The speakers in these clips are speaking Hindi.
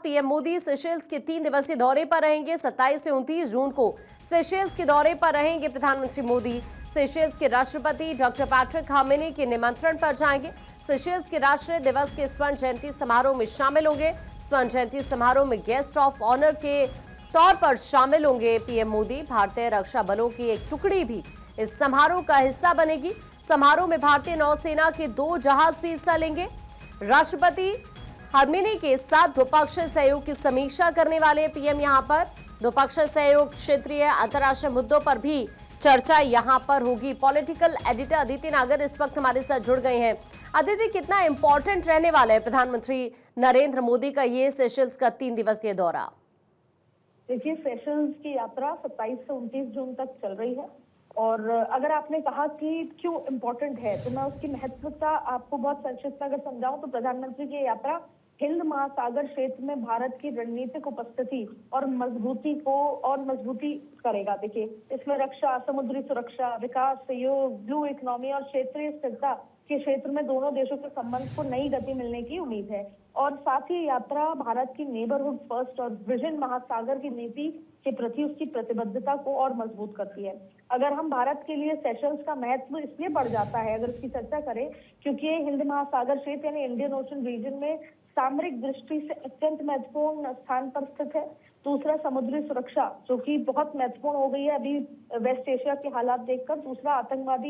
पीएम मोदी सेशेल्स के 3 दिवसीय दौरे पर रहेंगे। 27 से 29 जून को सेशेल्स के दौरे पर रहेंगे प्रधानमंत्री मोदी। सेशेल्स के राष्ट्रपति डॉक्टर पैट्रिक हार्मेनी के निमंत्रण पर जाएंगे। सेशेल्स के राष्ट्रीय दिवस के स्वर्ण जयंती समारोह में शामिल होंगे। स्वर्ण जयंती समारोह में गेस्ट ऑफ ऑनर के तौर पर शामिल होंगे पीएम मोदी। भारतीय रक्षा बलों की एक टुकड़ी भी इस समारोह का हिस्सा बनेगी। समारोह में भारतीय नौसेना के 2 जहाज भी हिस्सा लेंगे। राष्ट्रपति हार्मेनी के साथ द्विपक्षीय सहयोग की समीक्षा करने वाले पीएम यहां पर द्विपक्षीय सहयोग, क्षेत्रीय अंतर्राष्ट्रीय मुद्दों पर भी चर्चा यहां पर होगी। पॉलिटिकल एडिटर अदिति नागर इस वक्त हमारे साथ जुड़ गए हैं। अदिति, कितना इंपॉर्टेंट रहने वाला है प्रधानमंत्री नरेंद्र मोदी का ये सेशेल्स का 3 दिवसीय दौरा? देखिए, सेशेल्स की यात्रा 27 से 29 जून तक चल रही है और अगर आपने कहा कि क्यों इम्पोर्टेंट है तो मैं उसकी महत्वता आपको बहुत संक्षिप्त अगर समझाऊं तो प्रधानमंत्री की यात्रा हिंद महासागर क्षेत्र में भारत की रणनीतिक उपस्थिति और मजबूती करेगा। देखिए, इसमें रक्षा, समुद्री सुरक्षा, विकास, सहयोग, ब्लू इकोनॉमी और क्षेत्रीय स्थिरता के क्षेत्र में दोनों देशों के संबंध को नई गति मिलने की उम्मीद है। और साथ ही यात्रा भारत की नेबरहुड फर्स्ट और विजन महासागर की नीति के प्रति उसकी प्रतिबद्धता को और मजबूत करती है। अगर हम भारत के लिए सेशेल्स का महत्व इसलिए बढ़ जाता है अगर इसकी चर्चा करें क्योंकि ये हिंद महासागर क्षेत्र यानी इंडियन ओशन रीजन में सामरिक दृष्टि से अत्यंत महत्वपूर्ण स्थान पर स्थित है। दूसरा, समुद्री सुरक्षा जो कि बहुत महत्वपूर्ण हो गई है अभी वेस्ट एशिया के हालात देखकर। दूसरा, आतंकवाद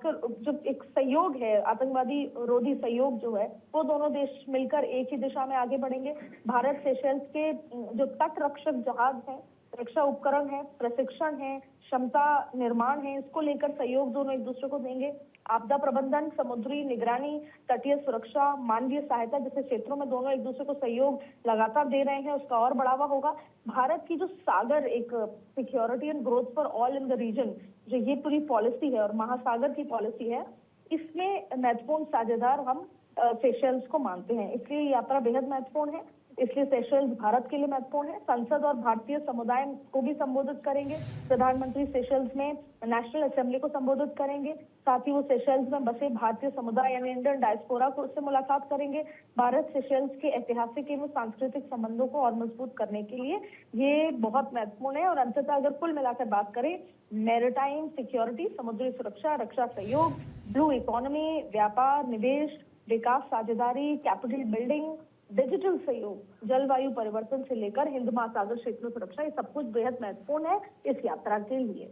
का जो एक सहयोग है, आतंकवादी रोधी सहयोग जो है वो दोनों देश मिलकर एक ही दिशा में आगे बढ़ेंगे। भारत सेशेल्स के जो तट रक्षक जहाज है, रक्षा उपकरण है, प्रशिक्षण है, क्षमता निर्माण है, इसको लेकर सहयोग दोनों एक दूसरे को देंगे। आपदा प्रबंधन, समुद्री निगरानी, तटीय सुरक्षा, मानवीय सहायता जैसे क्षेत्रों में दोनों एक दूसरे को सहयोग लगातार दे रहे हैं, उसका और बढ़ावा होगा। भारत की जो सागर एक security and growth for all in the region जो ये पूरी पॉलिसी है और महासागर की पॉलिसी है, इसमें महत्वपूर्ण साझेदार हम सेशेल्स को मानते हैं। इसलिए यात्रा बेहद महत्वपूर्ण है। इसलिए सेशेल्स भारत के लिए महत्वपूर्ण है। संसद और भारतीय समुदाय को भी संबोधित करेंगे। प्रधानमंत्री सेशेल्स में नेशनल असेंबली को संबोधित करेंगे। साथ ही वो सेशेल्स में बसे भारतीय समुदाय यानी इंडियन डायस्पोरा को उससे मुलाकात करेंगे। भारत सेशेल्स के ऐतिहासिक एवं सांस्कृतिक संबंधों को और मजबूत करने के लिए ये बहुत महत्वपूर्ण है। और अंततः अगर कुल मिलाकर बात करें, मैरिटाइम सिक्योरिटी, समुद्री सुरक्षा, रक्षा सहयोग, ब्लू इकोनॉमी, व्यापार, निवेश, विकास साझेदारी, कैपिटल बिल्डिंग, डिजिटल सहयोग, जलवायु परिवर्तन से लेकर हिंद महासागर क्षेत्र सुरक्षा, ये सब कुछ बेहद महत्वपूर्ण है इस यात्रा के लिए।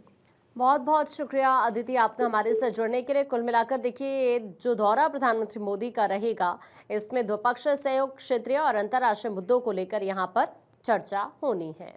बहुत बहुत शुक्रिया अदिति, आपने हमारे साथ जुड़ने के लिए। कुल मिलाकर देखिए, जो दौरा प्रधानमंत्री मोदी का रहेगा इसमें द्विपक्षीय सहयोग, क्षेत्रीय और अंतर्राष्ट्रीय मुद्दों को लेकर यहाँ पर चर्चा होनी है।